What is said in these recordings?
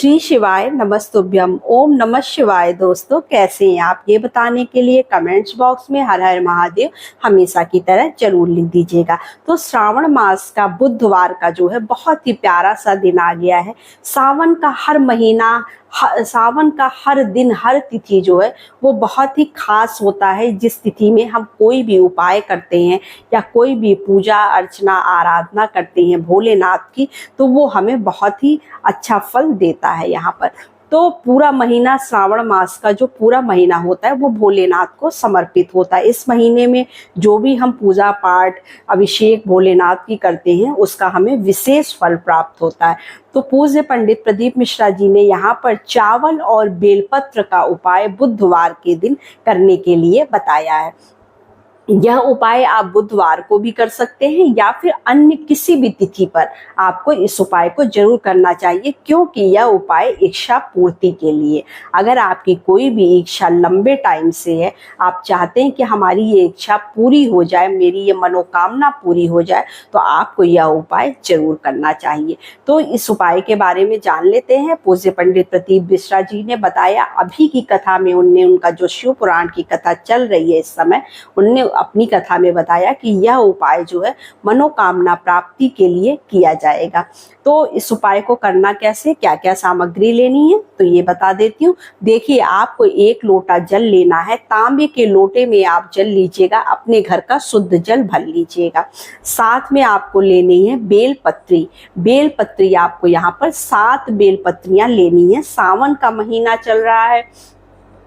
श्री शिवाय नमस्तुभ्यम। ओम नमः शिवाय। दोस्तों कैसे हैं आप, ये बताने के लिए कमेंट्स बॉक्स में हर हर महादेव हमेशा की तरह जरूर लिख दीजिएगा। तो श्रावण मास का बुधवार का जो है बहुत ही प्यारा सा दिन आ गया है। सावन का हर महीना, सावन का हर दिन, हर तिथि जो है वो बहुत ही खास होता है। जिस तिथि में हम कोई भी उपाय करते हैं या कोई भी पूजा अर्चना आराधना करते हैं भोलेनाथ की, तो वो हमें बहुत ही अच्छा फल देता है। यहाँ पर तो पूरा महीना, श्रावण मास का जो पूरा महीना होता है वो भोलेनाथ को समर्पित होता है। इस महीने में जो भी हम पूजा पाठ अभिषेक भोलेनाथ की करते हैं उसका हमें विशेष फल प्राप्त होता है। तो पूज्य पंडित प्रदीप मिश्रा जी ने यहाँ पर चावल और बेलपत्र का उपाय बुधवार के दिन करने के लिए बताया है। यह उपाय आप बुधवार को भी कर सकते हैं या फिर अन्य किसी भी तिथि पर आपको इस उपाय को जरूर करना चाहिए, क्योंकि यह उपाय इच्छा पूर्ति के लिए। अगर आपकी कोई भी इच्छा लंबे टाइम से है, आप चाहते हैं कि हमारी ये इच्छा पूरी हो जाए, मेरी ये मनोकामना पूरी हो जाए, तो आपको यह उपाय जरूर करना चाहिए। तो इस उपाय के बारे में जान लेते हैं। पूज्य पंडित प्रदीप मिश्रा जी ने बताया, अभी की कथा में उनका जो शिव पुराण की कथा चल रही है इस समय, उनने अपनी कथा में बताया कि यह उपाय जो है मनोकामना प्राप्ति के लिए किया जाएगा। तो इस उपाय को करना कैसे, क्या क्या सामग्री लेनी है, तो ये बता देती हूँ। देखिए, आपको 1 लोटा जल लेना है। तांबे के लोटे में आप जल लीजिएगा, अपने घर का शुद्ध जल भर लीजिएगा। साथ में आपको लेनी है बेलपत्री। बेलपत्री आपको यहाँ पर 7 बेलपत्रियां लेनी है। सावन का महीना चल रहा है,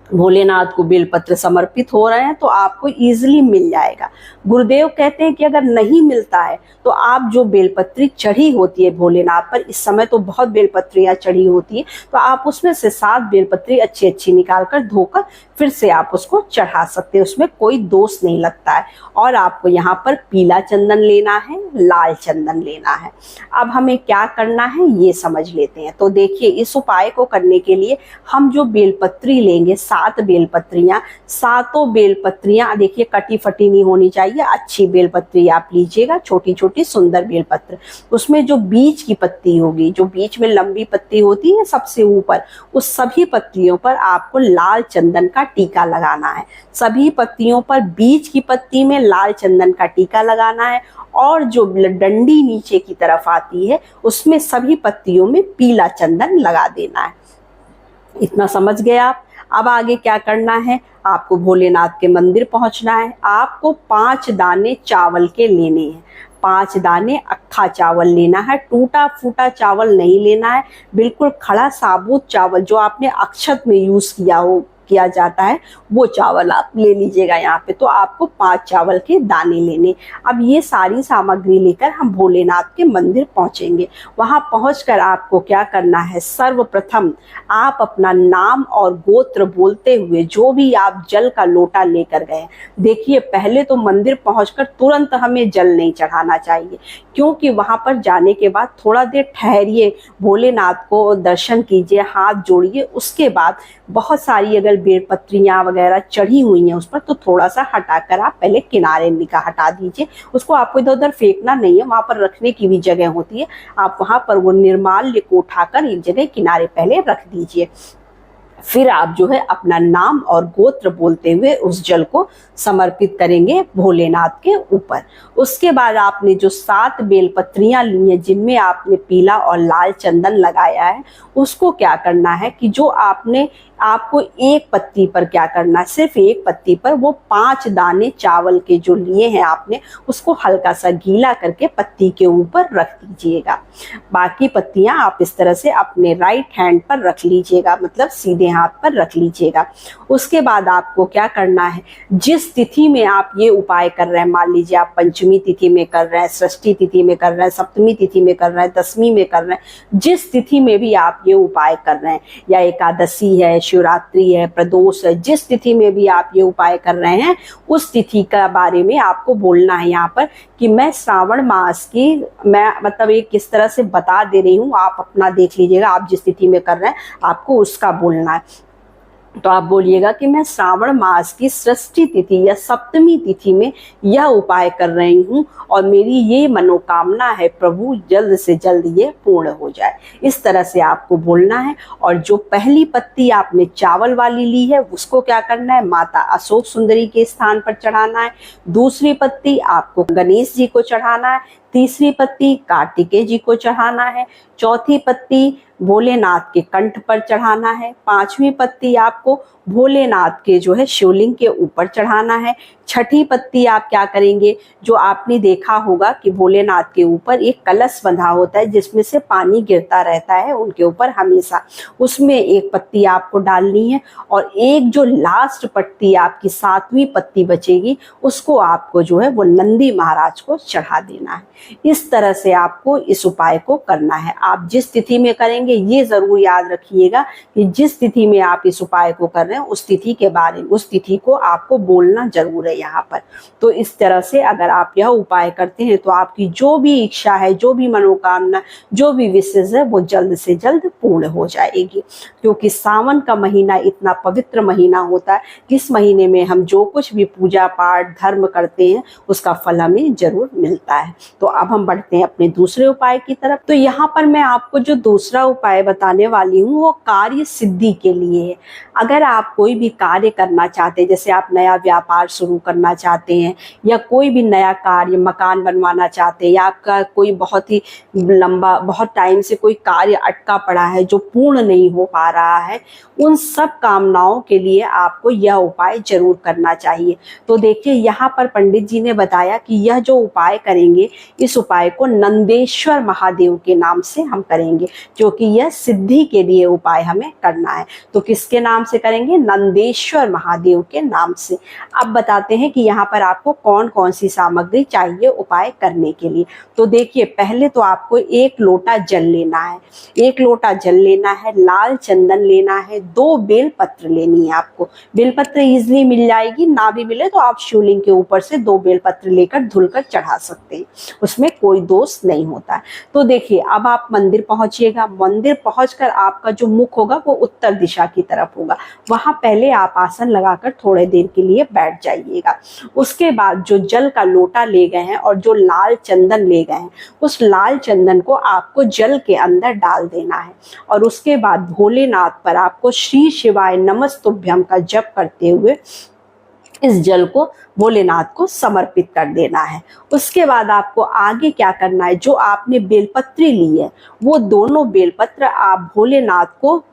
भोलेनाथ को बेलपत्र समर्पित हो रहे हैं, तो आपको इजीली मिल जाएगा। गुरुदेव कहते हैं कि अगर नहीं मिलता है तो आप जो बेलपत्री चढ़ी होती है भोलेनाथ पर, इस समय तो बहुत बेलपत्रियां चढ़ी होती है, तो आप उसमें से 7 बेलपत्री अच्छी अच्छी निकाल कर धोकर फिर से आप उसको चढ़ा सकते हैं, उसमें कोई दोष नहीं लगता है। और आपको यहाँ पर पीला चंदन लेना है, लाल चंदन लेना है। अब हमें क्या करना है ये समझ लेते हैं। तो देखिए, इस उपाय को करने के लिए हम जो बेलपत्री लेंगे, 7 बेलपत्रियां, 7 बेलपत्रियां देखिए कटी फटी नहीं होनी चाहिए, अच्छी बेलपत्री आप लीजिएगा, छोटी छोटी सुंदर बेलपत्र। उसमें जो बीच की पत्ती होगी, जो बीच में लंबी पत्ती होती है सबसे ऊपर, उस सभी पत्तियों पर आपको लाल चंदन का टीका लगाना है। सभी पत्तियों पर बीच की पत्ती में लाल चंदन का टीका लगाना है, और जो डंडी नीचे की तरफ आती है उसमें सभी पत्तियों में पीला चंदन लगा देना है। इतना समझ गए आप। अब आगे क्या करना है, आपको भोलेनाथ के मंदिर पहुंचना है। आपको 5 दाने चावल के लेने हैं। 5 दाने अक्खा चावल लेना है, टूटा फूटा चावल नहीं लेना है। बिल्कुल खड़ा साबुत चावल जो आपने अक्षत में यूज किया जाता है वो चावल आप ले लीजिएगा यहाँ पे। तो आपको 5 चावल के दाने लेने। अब ये सारी सामग्री लेकर हम भोलेनाथ के मंदिर पहुंचेंगे। वहां पहुंचकर आपको क्या करना है, सर्वप्रथम आप अपना नाम और गोत्र बोलते हुए जो भी आप जल का लोटा लेकर गए, देखिए पहले तो मंदिर पहुंचकर तुरंत हमें जल नहीं चढ़ाना चाहिए, क्योंकि वहां पर जाने के बाद थोड़ा देर ठहरिए, भोलेनाथ को दर्शन कीजिए, हाथ जोड़िए। उसके बाद बहुत सारी अगर बेलपत्रियां वगैरह चढ़ी हुई हैं उस पर, तो थोड़ा सा हटाकर आप पहले किनारे हटा दीजिए। उसको आपको इधर उधर फेंकना नहीं है, वहां पर रखने की भी जगह होती है। आप वहां पर वो निर्माल्य को उठाकर एक जगह किनारे पहले रख दीजिए। फिर आप जो है अपना नाम और गोत्र बोलते हुए उस जल को समर्पित करेंगे भोलेनाथ के ऊपर। उसके बाद आपने जो 7 बेलपत्रियां ली हैं जिनमें आपने पीला और लाल चंदन लगाया है, उसको क्या करना है कि जो आपको एक पत्ती पर क्या करना है, सिर्फ एक पत्ती पर वो 5 दाने चावल के जो लिए हैं आपने, उसको हल्का सा गीला करके पत्ती के ऊपर रख दीजिएगा। बाकी पत्तियां आप इस तरह से अपने राइट हैंड पर रख लीजिएगा, मतलब सीधे हाथ पर रख लीजिएगा। उसके बाद आपको क्या करना है, जिस तिथि में आप ये उपाय कर रहे हैं, मान लीजिए आप पंचमी तिथि में कर रहे हैं, षष्ठी तिथि में कर रहे हैं, सप्तमी तिथि में कर रहे हैं, दशमी में कर रहे हैं, जिस तिथि में भी आप ये उपाय कर रहे हैं, या एकादशी है, शिवरात्रि है, प्रदोष है, जिस तिथि में भी आप ये उपाय कर रहे हैं, उस तिथि का बारे में आपको बोलना है यहाँ पर कि मैं श्रावण मास की, मैं मतलब एक किस तरह से बता दे रही हूँ, आप अपना देख लीजिएगा। आप जिस तिथि में कर रहे हैं आपको उसका बोलना है। तो आप बोलिएगा कि मैं श्रावण मास की षष्ठी तिथि या सप्तमी तिथि में यह उपाय कर रही हूँ और मेरी ये मनोकामना है प्रभु जल्द से जल्द ये पूर्ण हो जाए। इस तरह से आपको बोलना है। और जो पहली पत्ती आपने चावल वाली ली है उसको क्या करना है, माता अशोक सुंदरी के स्थान पर चढ़ाना है। दूसरी पत्ती आपको गणेश जी को चढ़ाना है। तीसरी पत्ती कार्तिकेय जी को चढ़ाना है। चौथी पत्ती भोलेनाथ के कंठ पर चढ़ाना है। पांचवी पत्ती आपको भोलेनाथ के जो है शिवलिंग के ऊपर चढ़ाना है। छठी पत्ती आप क्या करेंगे, जो आपने देखा होगा कि भोलेनाथ के ऊपर एक कलश बंधा होता है जिसमें से पानी गिरता रहता है उनके ऊपर हमेशा, उसमें एक पत्ती आपको डालनी है। और एक जो लास्ट पत्ती आपकी सातवीं पत्ती बचेगी उसको आपको जो है वो नंदी महाराज को चढ़ा देना है। इस तरह से आपको इस उपाय को करना है। आप जिस तिथि में करेंगे ये जरूर याद रखिएगा कि जिस तिथि में आप इस उपाय को कर रहे हैं उस तिथि के बारे में, उस तिथि को आपको बोलना जरूर है यहाँ पर। तो इस तरह से अगर आप यह उपाय करते हैं तो आपकी जो भी इच्छा है, जो भी मनोकामना, जो भी विशेष है वो जल्द से जल्द पूर्ण हो जाएगी। क्योंकि सावन का महीना इतना पवित्र महीना होता है कि इस महीने में हम जो कुछ भी पूजा पाठ धर्म करते हैं उसका फल हमें जरूर मिलता है। तो अब हम बढ़ते हैं अपने दूसरे उपाय की तरफ। तो यहाँ पर मैं आपको जो दूसरा उपाय बताने वाली हूँ वो कार्य सिद्धि के लिए है। अगर आप कोई भी कार्य करना चाहते हैं, जैसे आप नया व्यापार शुरू करना चाहते हैं या कोई भी नया कार्य, मकान बनवाना चाहते हैं या आपका कोई बहुत ही लंबा बहुत टाइम से कोई कार्य अटका पड़ा है जो पूर्ण नहीं हो पा रहा है, उन सब कामनाओं के लिए आपको यह उपाय जरूर करना चाहिए। तो देखिए यहाँ पर पंडित जी ने बताया कि यह जो उपाय करेंगे इस उपाय को नंदेश्वर महादेव के नाम से हम करेंगे, क्योंकि यह सिद्धि के लिए उपाय हमें करना है। तो किसके नाम से करेंगे, नंदेश्वर महादेव के नाम से। अब बताते हैं कि यहाँ पर आपको कौन कौन सी सामग्री चाहिए उपाय करने के लिए। तो देखिए पहले तो आपको 1 लोटा जल लेना है, 1 लोटा जल लेना है, लाल चंदन लेना है, 2 बेलपत्र लेनी है। आपको बेलपत्र इजिली मिल जाएगी, ना भी मिले तो आप शिवलिंग के ऊपर से 2 बेलपत्र लेकर धुलकर चढ़ा सकते हैं, उसमें कोई दोष नहीं होता है। तो देखिए अब आप मंदिर पहुंचिएगा, मंदिर पहुंचकर आपका जो मुख होगा वो उत्तर दिशा की तरफ होगा। वहां पहले आप आसन लगाकर थोड़े देर के लिए बैठ जाइएगा। उसके बाद जो जल का लोटा ले गए हैं और जो लाल चंदन ले गए हैं उस लाल चंदन को आपको जल के अंदर डाल देना है। और उसके बाद भोलेनाथ पर आपको श्री शिवाय नमस्तुभ्यम का जप करते हुए इस जल को भोलेनाथ को समर्पित कर देना है। उसके बाद आपको आगे क्या करना है, जो आपने बेलपत्री ली है वो दोनों बेलपत्र आप भोलेनाथ को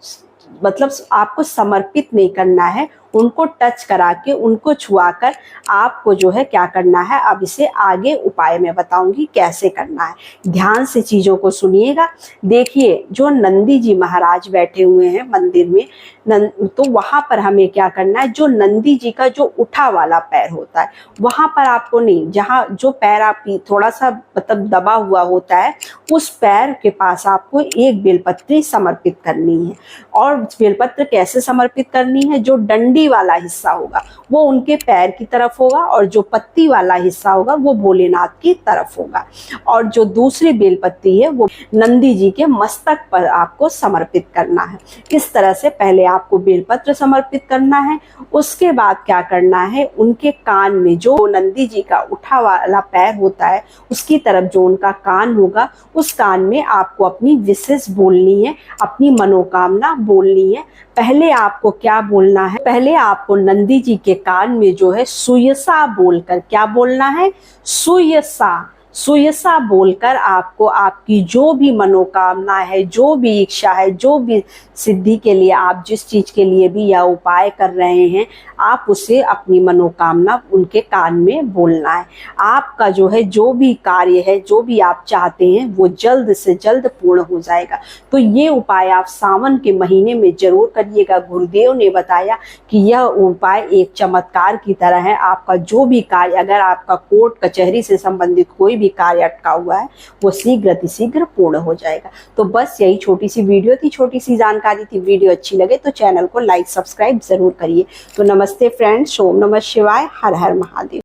मतलब आपको समर्पित नहीं करना है, उनको टच करा के उनको छुआकर आपको जो है क्या करना है, अब इसे आगे उपाय में बताऊंगी कैसे करना है। ध्यान से चीजों को सुनिएगा। देखिए जो नंदी जी महाराज बैठे हुए हैं मंदिर में, तो वहां पर हमें क्या करना है, जो नंदी जी का जो उठा वाला पैर होता है वहां पर आपको नहीं, जहां जो पैर आप थोड़ा सा मतलब दबा हुआ होता है उस पैर के पास आपको 1 बेलपत्री समर्पित करनी है। और बेलपत्र कैसे समर्पित करनी है, जो डंडी वाला हिस्सा होगा वो उनके पैर की तरफ होगा और जो पत्ती वाला हिस्सा होगा वो भोलेनाथ की तरफ होगा। और जो दूसरी बेलपत्ती है वो नंदी जी के मस्तक पर आपको समर्पित करना है। इस तरह से पहले आपको बेलपत्र समर्पित करना है। उसके बाद क्या करना है, उनके कान में जो नंदी जी का उठा वाला पैर होता है उसकी तरफ जो उनका कान होगा उस कान में आपको अपनी विशेष बोलनी है, अपनी मनोकामना बोलनी है। पहले आपको क्या बोलना है, पहले आपको नंदी जी के कान में जो है सुयसा बोलकर, क्या बोलना है, सुयसा, सुयसा बोलकर आपको आपकी जो भी मनोकामना है, जो भी इच्छा है, जो भी सिद्धि के लिए आप जिस चीज के लिए भी यह उपाय कर रहे हैं आप उसे अपनी मनोकामना उनके कान में बोलना है। आपका जो है जो भी कार्य है, जो भी आप चाहते हैं वो जल्द से जल्द पूर्ण हो जाएगा। तो ये उपाय आप सावन के महीने में जरूर करिएगा। गुरुदेव ने बताया कि यह उपाय एक चमत्कार की तरह है। आपका जो भी कार्य, अगर आपका कोर्ट कचहरी से संबंधित कोई भी कार्य अटका हुआ है वो शीघ्र पूर्ण हो जाएगा। तो बस यही छोटी सी वीडियो थी, छोटी सी जानकारी थी। वीडियो अच्छी लगे तो चैनल को लाइक सब्सक्राइब जरूर करिए। तो नमस्ते फ्रेंड्स, ओम नमः शिवाय, हर हर महादेव।